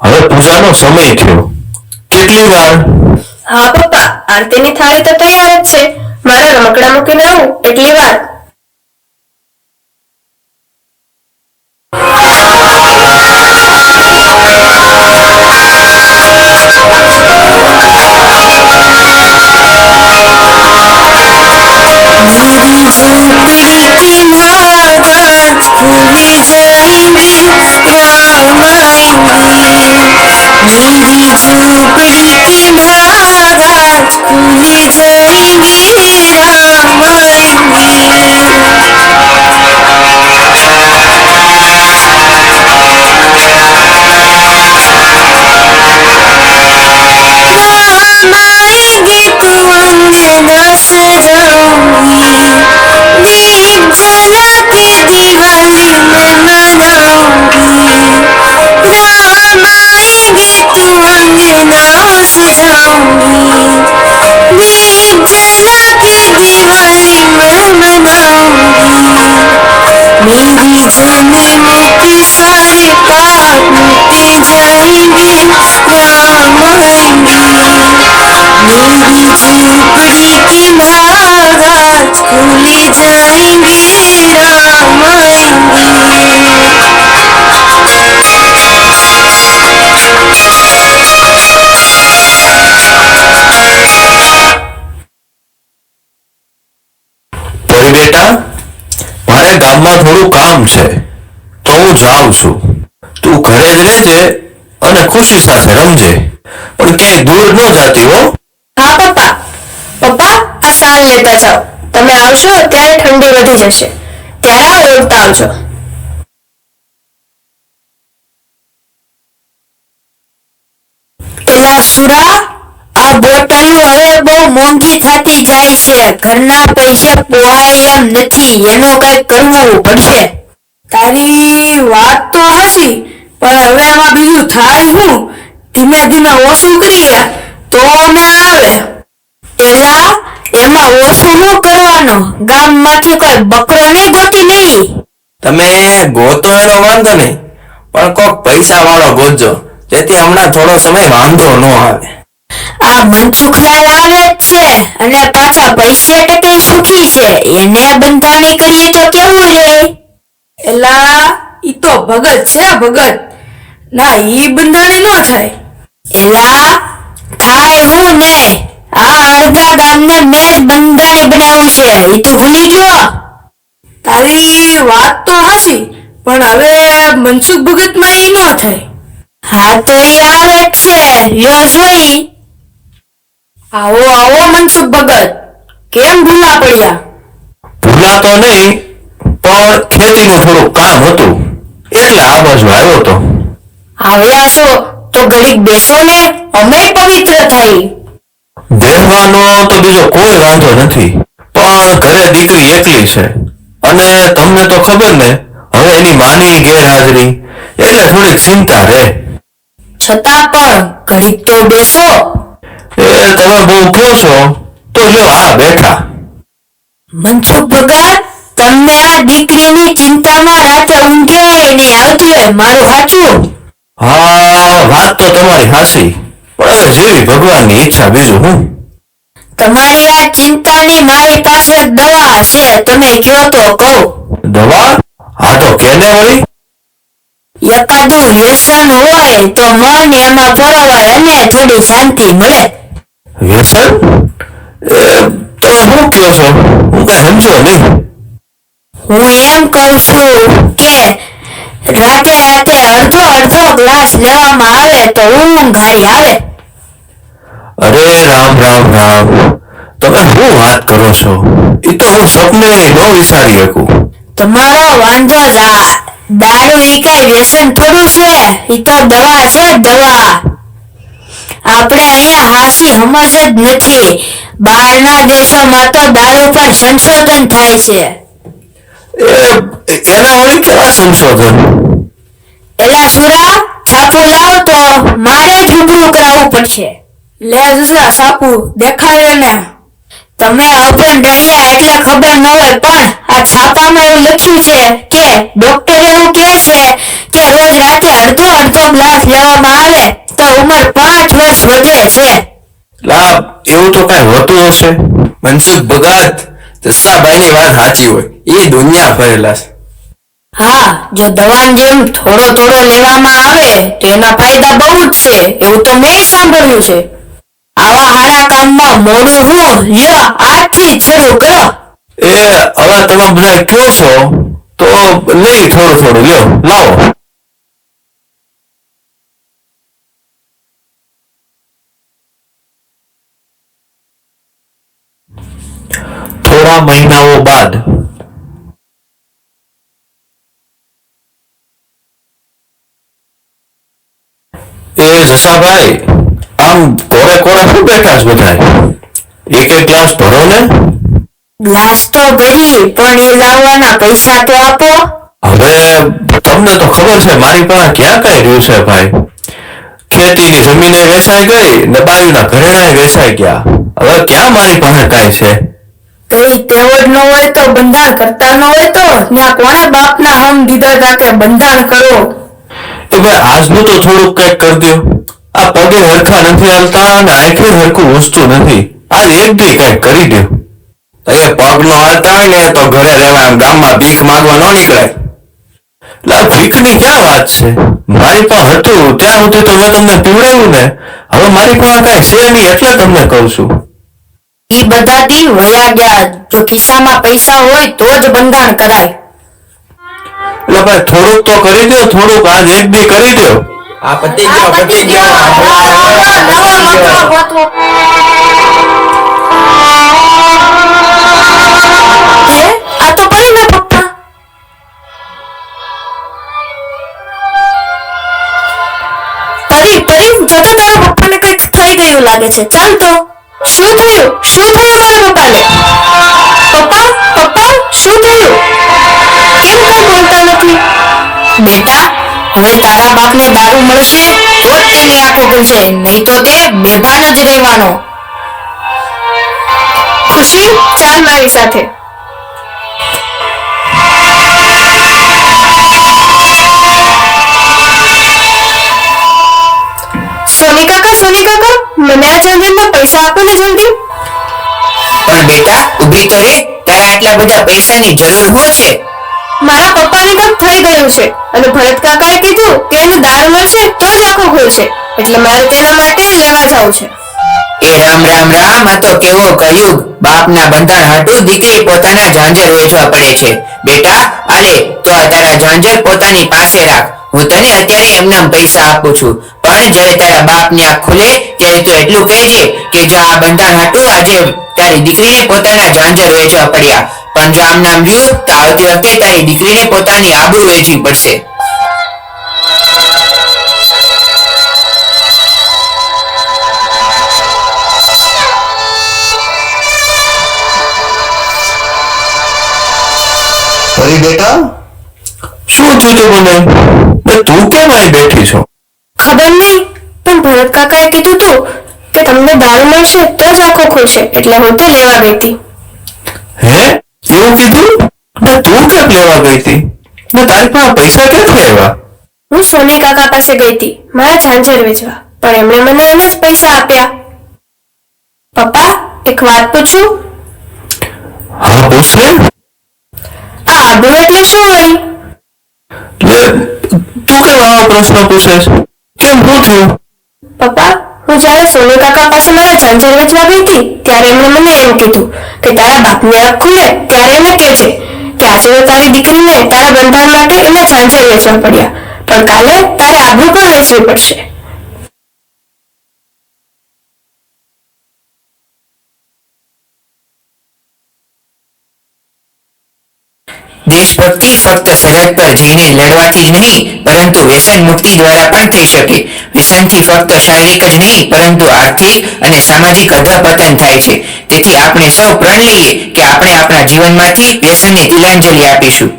હવે પૂજાનો સમય થયો. કેટલી વાર? હા પપ્પા, આરતીની થાળી તો તૈયાર જ છે. મારા રમકડા મૂકીને આવું એટલી વાર. બેટા, મારે ગામમાં થોડું કામ છે તો હું જાઉં છું. તું ઘરે જ રહેજે અને ખુશી સાથે રમજે, પણ ક્યાંય દૂર ન જાતી હો. હા પપ્પા. પપ્પા, આ શાલ લેતા જાઓ. તમે આવશો ત્યારે ઠંડી વધી જશે. ત્યારે આ ઓળતા આવજો. એલા સુરા, આ બોટલો હવે બહુ મોંઘી થતી જાય છે. ઘરના પૈસે પોહાય એમ નથી. એનો કઈક કરવું પડશે. તારી વાત તો હાચી, પણ હવે આમાં બીજું થાય શું? ધીમે ધીમે ઓછું કરીએ તો મેળ આવે. એલા, એમાં ઓછું શું કરવાનું? ગામમાંથી કોઈ બકરો નહીં ગોતી નહીં. તમે ગોતો એનો વાંધો નહીં, પણ કોક પૈસા વાળો ગોતજો, જેથી હમણાં થોડો સમય વાંધો ન આવે. આ મનસુખલાલ આવે જ છે અને પાછા પૈસે ટકે સુખી છે. એને બંધાણી કરીએ તો કેવું રે? એલા, ઈ તો ભગત છે, ભગત. ના, ઈ બંધાણી ન થાય. એલા, થાય હું ને? આ અડધા ગામને મેં જ બંધાણી બનાવ્યું છે. ઈ તું ભૂલી ગયો? તારી વાત તો હાચી, પણ હવે મનસુખ ભગતમાં ઈ ન થાય. હા તો ઈ આવે જ છે. લ્યો જોઈ. આવો આવો મનસુખ ભગત, કેમ ભૂલા પડ્યા? ભૂલાતો નહીં, પણ ખેતીનું થોડું કામ હતું એટલે આ બાજુ આવ્યો હતો. આવ્યા છો તો ઘડીક બેસો ને, અમે પવિત્ર થઈ. બેસવાનો તો બીજો કોઈ વાંધો નથી, પણ ઘરે દીકરી એકલી છે અને તમને તો ખબર ને, હવે એની માની ગેરહાજરી એટલે થોડીક ચિંતા રહે. છતાં પણ ઘડીક તો બેસો. એ તમે બહુ કહો છો તો લ્યો આ બેઠા. મનસુખ ભગત, તમને આ દીકરીની ચિંતામાં રાતે ઊંઘે નહીં આવતી હોય, મારું સાચું? હા, વાત તો તમારી હાચી, પણ હવે જેવી ભગવાનની ઈચ્છા, બીજું હું. તમારી આ ચિંતાની મારી પાસે દવા છે. તમે કયો તો કહું. દવા? હા તો કેને વળી? એકાદું વ્યસન હોય તો મન એમાં પરોવાય અને થોડી શાંતિ મળે. વ્યસન? તમે શું કહો છો? હું કઈ સમજો નહીં. હું એમ કહું છું કે રાતે રાતે અડધો અડધો ગ્લાસ લેવામાં આવે તો ઊંઘ હારી આવે. અરે રામ રામ રામ, તમે શું વાત કરો છો? એ તો હું સપને ન વિચારી શકું. તમારો વાંધો જ આ. દારૂ ઈ કઈ વ્યસન થોડું છે. ઈ તો દવા છે, દવા. આપણે અહીંયા હાસી સમજ જ નથી. બહારના દેશોમાં તો દારૂ પર સંશોધન થાય છે. એના વળી કેવા સંશોધન? એલા સુરા, છાપું લાવ તો મારે જ રૂબરૂ કરાવવું પડશે. લે જસરા સાપુ, દેખાડે ને. તમે અભણ ડણિયા એટલે ખબર ન હોય, પણ આ છાપામાં એવું લખ્યું છે કે ડોક્ટર એવું કહે છે કે રોજ રાતે અડધો અડધો ગ્લાસ લેવામાં આવે તો ઉંમર 5 વર્ષ વધે છે. લા એવું તો કઈ હોતું હશે. મનસુખ ભગત, જસ્સાભાઈની વાત સાચી હોય એ દુનિયા ફરેલા છે. હા, જો દવાની જેમ થોડો થોડો લેવામાં આવે તો એના ફાયદા બહુ જ છે, એવું તો મેં સાંભળ્યું છે. આવા હારા કામમાં મોડું હું લ્યો આજથી જ શરૂ કરો. એ હવે તમે બધા કહો છો તો લઈ થોડું થોડું લ્યો લાવો. થોડા મહિનાઓ બાદ એ જસાભાઈ, આમ કોરે કોરે શું બેઠા છો બધાય? એક એક ગ્લાસ ભરો ને. ગ્લાસ તો ભરી પણ એ લાવવાના પૈસા તો આપો. હવે તમને તો ખબર છે મારી પાસે ક્યાં કઈ રહ્યું છે ભાઈ. ખેતીની જમીને વેચાઈ ગઈ ને બાયુના ઘરેણાય વેચાઈ ગયા. હવે ક્યાં મારી પાસે કાંઈ છે? કઈ તેવડ ન હોય તો બંધાણ કરતા ન હોય તો ત્યાં કોણે બાપના હમ દીધા તા કે બંધાણ કરો. એ ભાઈ આજનું તો થોડુંક કઈક કરી દો. આ પગે હરખા નથી હાલતા અને આંખે હરખું ઊંચતું નથી. આજ એક દી કઈક કરી દો. તો એ પગ નો હાલતા હોય ને તો ઘરે રહેવાય, આમ ગામમાં ભીખ માંગવા ન નીકળાય. લા ભીખની ક્યાં વાત છે? મારી પાસે હતું ત્યાં સુધી તો મેં તમને પીવડાવ્યું ને. હવે મારી પાસે કઈ છે નહીં એટલે તમને કહું છું. ઈ બધા દી વયા ગયા. જો ખિસ્સામાં પૈસા હોય તો જ બંધાણ કરાય. એટલે ભાઈ થોડુંક તો કરી દો, થોડુંક આજ એક દી કરી દો. આ પતી ગયો, પતી ગયો. આ તો પરીના પપ્પા. પરી જોતો તારા પપ્પાને કંઈક થઈ ગયું લાગે છે. ચાલ તો શું થયું મારા પપ્પાને? પપ્પા પપ્પા શું થયું? કેમ કઈ બોલતા નથી? બેટા, હવે તારા બાપને દારૂ મળશે તો જ તેની આંખો ખુલશે, નહીં તો તે બેભાન જ રહેવાનો. ખુશી ચાલ મારી સાથે. સોની કાકા મને આ ઝાંઝરના પૈસા આપો ને જલ્દી. પણ બેટા ઊભી તો રે, તારે આટલા બધા પૈસાની જરૂર શું છે? મારા પપ્પાને કંઈક થઈ ગયું છે અને ભરત કાકાએ કીધું કે એને દારૂ મળશે તો જ આંખો ખુલશે, એટલે મારે તેના માટે લેવા જવું છે. એ રામ રામ રામ, આ તો કેવો કળિયુગ. બાપના બંધાણ હાટુ દીકરી પોતાના ઝાંઝર વેચવા પડે છે. બેટા આલે તો આ તારા ઝાંઝર પોતાની પાસે રાખ. હું તને અત્યારે એમનામ પૈસા આપું છું, પણ જ્યારે તારા બાપની આંખ ખુલે ત્યારે તું એટલું કહેજે કે જો આ બંધાણ હાટુ આજે તારી દીકરીને પોતાના ઝાંઝર વેચવા પડ્યા, પણ જો આમ નામ રહ્યું તો આવતી વખતે તારી દીકરીને પોતાની આબરૂ વેચવી પડશે. પરી બેટા, શું થયું તું મને? તું કેમ અહીં બેઠી છો? ખબર નહીં, પણ ભરત કાકાએ કીધું તું કે તમને દારૂ મળશે તો જ આંખો ખુલશે, એટલે હું તે લેવા ગઈ હતી. હે, એવું કીધું? ને તું કેમ લેવા ગઈ હતી? ને તારી પાસે પૈસા ક્યાંથી આવ્યા? હું સોની કાકા પાસે ગઈ હતી મારા ઝાંઝર વેચવા, પણ એમણે મને આના જ પૈસા આપ્યા. પપ્પા એક વાત પૂછું? હા પૂછ ને. આ આબરૂ એટલે શું હોય? લે, તું કેમ આવા પ્રશ્ન પૂછે છે? કેમ શું થયું? પપ્પા હું જ્યારે સોની કાકા પાસે મારા ઝાંઝર વેચવા ગઈ હતી ત્યારે એમણે મને એમ કીધું કે તારા બાપની આંખ ખુલે ત્યારે એને કહેજે કે આજે તો તારી દીકરીને તારા બંધારણ માટે એના ઝાંઝર વેચવા પડ્યા, પણ કાલે તારે આબરૂ પણ વેચવી પડશે. દેશભક્તિ ફક્ત સરહદ પર જઈને લડવાથી જ નહીં પરંતુ વ્યસન મુક્તિ દ્વારા પણ થઈ શકે. વ્યસનથી ફક્ત શારીરિક જ નહીં પરંતુ આર્થિક અને સામાજિક અધપતન થાય છે. તેથી આપણે સૌ પ્રણ લઈએ કે આપણે આપણા જીવનમાંથી વ્યસનને તિલાંજલિ આપીશું.